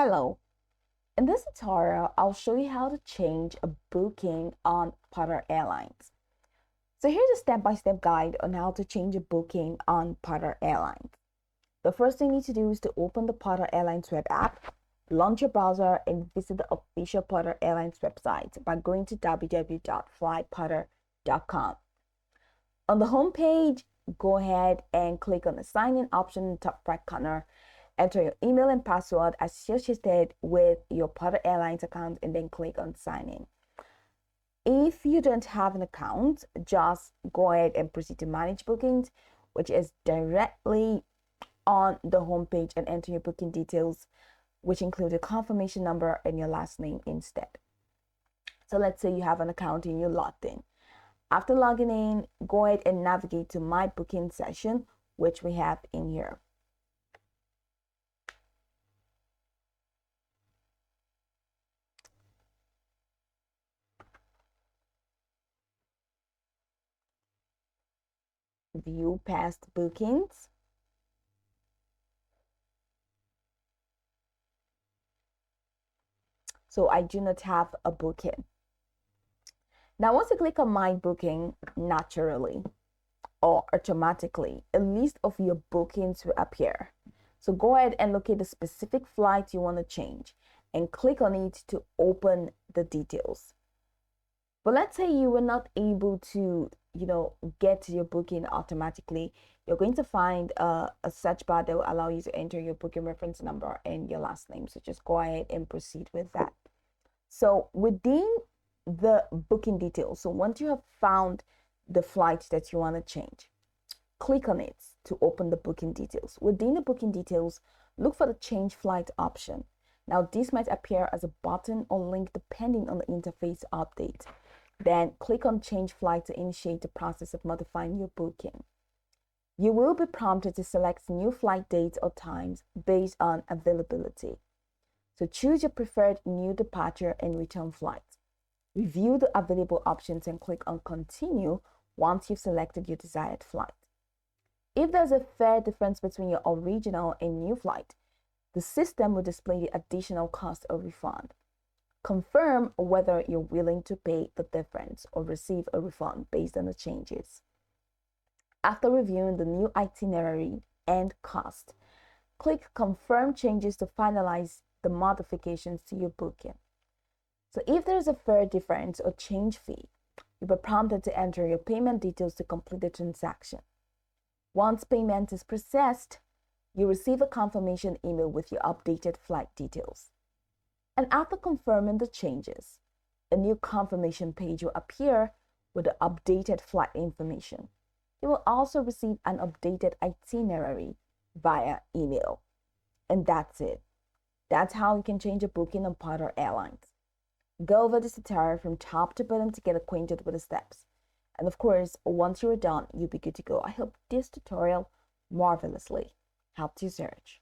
Hello. In this tutorial, I'll show you how to change a booking on Porter Airlines. So here's a step-by-step guide on how to change a booking on Porter Airlines. The first thing you need to do is to open the Porter Airlines web app, launch your browser, and visit the official Porter Airlines website by going to www.flyporter.com. On the home page, go ahead and click on the sign-in option in the top right corner. Enter your email and password associated with your Porter Airlines account and then click on sign in. If you don't have an account, just go ahead and proceed to manage bookings, which is directly on the home page, and enter your booking details, which include your confirmation number and your last name instead. So let's say you have an account and you're logged in. After logging in, go ahead and navigate to my booking session, which we have in here. View past bookings. So I do not have a booking. Now, once you click on my booking, naturally or automatically, a list of your bookings will appear. So go ahead and locate the specific flight you want to change and click on it to open the details. But let's say you were not able to, get your booking automatically. You're going to find a search bar that will allow you to enter your booking reference number and your last name. So just go ahead and proceed with that. So within the booking details, so once you have found the flight that you want to change, click on it to open the booking details. Within the booking details, look for the change flight option. Now, this might appear as a button or link depending on the interface update. Then click on change flight to initiate the process of modifying your booking. You will be prompted to select new flight dates or times based on availability. So choose your preferred new departure and return flight. Review the available options and click on continue once you've selected your desired flight. If there's a fair difference between your original and new flight, the system will display the additional cost or refund. Confirm whether you're willing to pay the difference or receive a refund based on the changes. After reviewing the new itinerary and cost, click Confirm Changes to finalize the modifications to your booking. So if there's a fair difference or change fee, you'll be prompted to enter your payment details to complete the transaction. Once payment is processed, you receive a confirmation email with your updated flight details. And after confirming the changes, a new confirmation page will appear with the updated flight information. You will also receive an updated itinerary via email. And that's it. That's how you can change a booking on Porter Airlines. Go over this tutorial from top to bottom to get acquainted with the steps. And of course, once you're done, you'll be good to go. I hope this tutorial marvelously helped you search.